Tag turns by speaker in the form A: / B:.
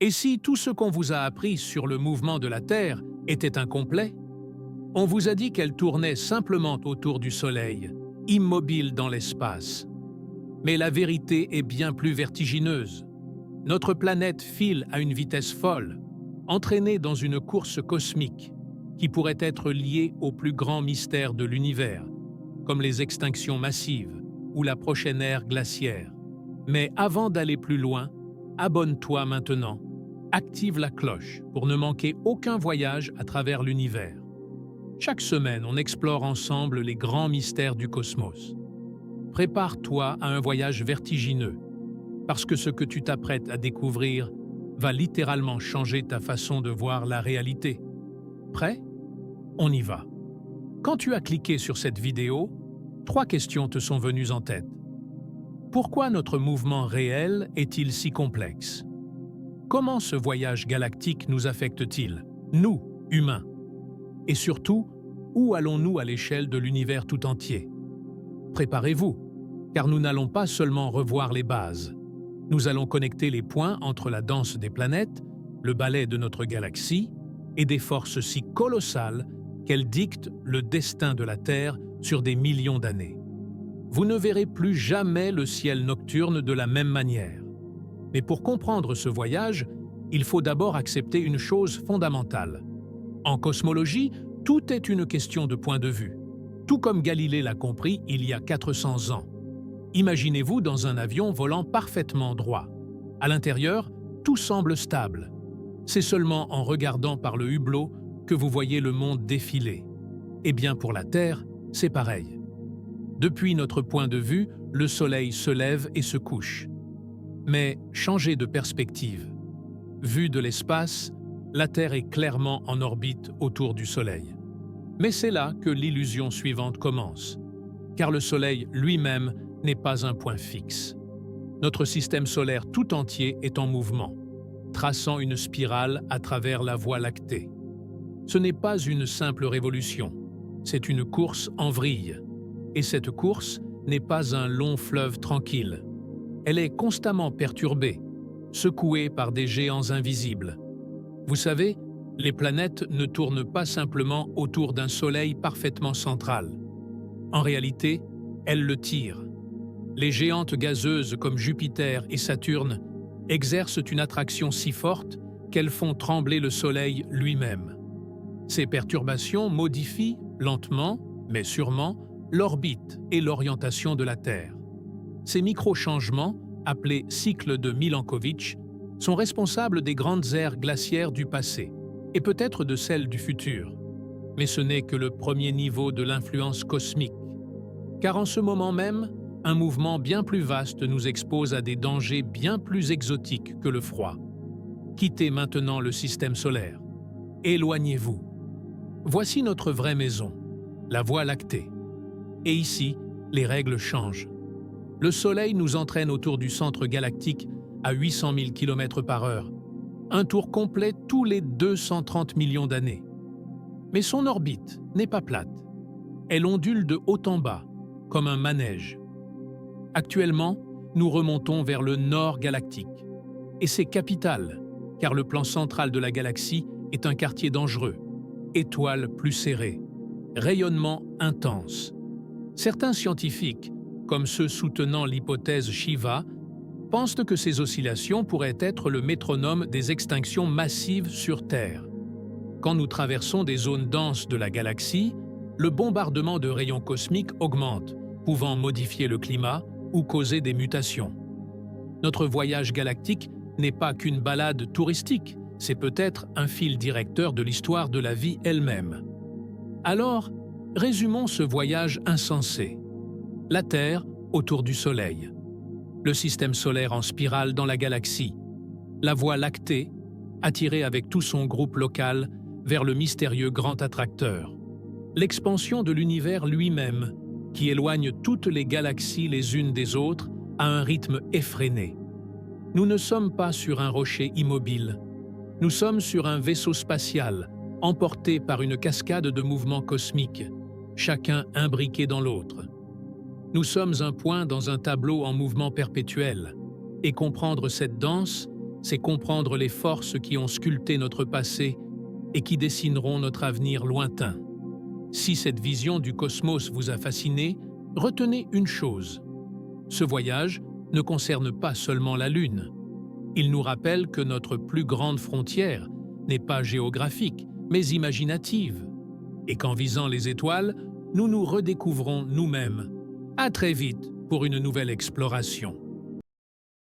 A: Et si tout ce qu'on vous a appris sur le mouvement de la Terre était incomplet? On vous a dit qu'elle tournait simplement autour du Soleil, immobile dans l'espace. Mais la vérité est bien plus vertigineuse. Notre planète file à une vitesse folle, entraînée dans une course cosmique qui pourrait être liée aux plus grands mystères de l'univers, comme les extinctions massives ou la prochaine ère glaciaire. Mais avant d'aller plus loin, abonne-toi maintenant. Active la cloche pour ne manquer aucun voyage à travers l'univers. Chaque semaine, on explore ensemble les grands mystères du cosmos. Prépare-toi à un voyage vertigineux, parce que ce que tu t'apprêtes à découvrir va littéralement changer ta façon de voir la réalité. Prêt? On y va. Quand tu as cliqué sur cette vidéo, 3 questions te sont venues en tête. Pourquoi notre mouvement réel est-il si complexe? Comment ce voyage galactique nous affecte-t-il, nous, humains? Et surtout, où allons-nous à l'échelle de l'univers tout entier? Préparez-vous, car nous n'allons pas seulement revoir les bases. Nous allons connecter les points entre la danse des planètes, le ballet de notre galaxie, et des forces si colossales qu'elles dictent le destin de la Terre sur des millions d'années. Vous ne verrez plus jamais le ciel nocturne de la même manière. Mais pour comprendre ce voyage, il faut d'abord accepter une chose fondamentale. En cosmologie, tout est une question de point de vue. Tout comme Galilée l'a compris il y a 400 ans. Imaginez-vous dans un avion volant parfaitement droit. À l'intérieur, tout semble stable. C'est seulement en regardant par le hublot que vous voyez le monde défiler. Eh bien pour la Terre, c'est pareil. Depuis notre point de vue, le Soleil se lève et se couche. Mais changez de perspective. Vue de l'espace, la Terre est clairement en orbite autour du Soleil. Mais c'est là que l'illusion suivante commence, car le Soleil lui-même n'est pas un point fixe. Notre système solaire tout entier est en mouvement, traçant une spirale à travers la Voie lactée. Ce n'est pas une simple révolution, c'est une course en vrille. Et cette course n'est pas un long fleuve tranquille. Elle est constamment perturbée, secouée par des géants invisibles. Vous savez, les planètes ne tournent pas simplement autour d'un soleil parfaitement central. En réalité, elles le tirent. Les géantes gazeuses comme Jupiter et Saturne exercent une attraction si forte qu'elles font trembler le soleil lui-même. Ces perturbations modifient, lentement, mais sûrement, l'orbite et l'orientation de la Terre. Ces micro-changements, appelés cycles de Milankovitch, sont responsables des grandes ères glaciaires du passé et peut-être de celles du futur. Mais ce n'est que le premier niveau de l'influence cosmique. Car en ce moment même, un mouvement bien plus vaste nous expose à des dangers bien plus exotiques que le froid. Quittez maintenant le système solaire. Éloignez-vous. Voici notre vraie maison, la Voie lactée. Et ici, les règles changent. Le Soleil nous entraîne autour du centre galactique à 800 000 km/h, un tour complet tous les 230 millions d'années. Mais son orbite n'est pas plate. Elle ondule de haut en bas, comme un manège. Actuellement, nous remontons vers le nord galactique. Et c'est capital, car le plan central de la galaxie est un quartier dangereux, étoiles plus serrées, rayonnement intense. Certains scientifiques, comme ceux soutenant l'hypothèse Shiva, pensent que ces oscillations pourraient être le métronome des extinctions massives sur Terre. Quand nous traversons des zones denses de la galaxie, le bombardement de rayons cosmiques augmente, pouvant modifier le climat ou causer des mutations. Notre voyage galactique n'est pas qu'une balade touristique, c'est peut-être un fil directeur de l'histoire de la vie elle-même. Alors, résumons ce voyage insensé. La Terre autour du Soleil. Le système solaire en spirale dans la galaxie. La Voie lactée, attirée avec tout son groupe local vers le mystérieux grand attracteur. L'expansion de l'univers lui-même, qui éloigne toutes les galaxies les unes des autres à un rythme effréné. Nous ne sommes pas sur un rocher immobile. Nous sommes sur un vaisseau spatial, emporté par une cascade de mouvements cosmiques, chacun imbriqué dans l'autre. Nous sommes un point dans un tableau en mouvement perpétuel, et comprendre cette danse, c'est comprendre les forces qui ont sculpté notre passé et qui dessineront notre avenir lointain. Si cette vision du cosmos vous a fasciné, retenez une chose. Ce voyage ne concerne pas seulement la Lune. Il nous rappelle que notre plus grande frontière n'est pas géographique, mais imaginative, et qu'en visant les étoiles, nous nous redécouvrons nous-mêmes. À très vite pour une nouvelle exploration.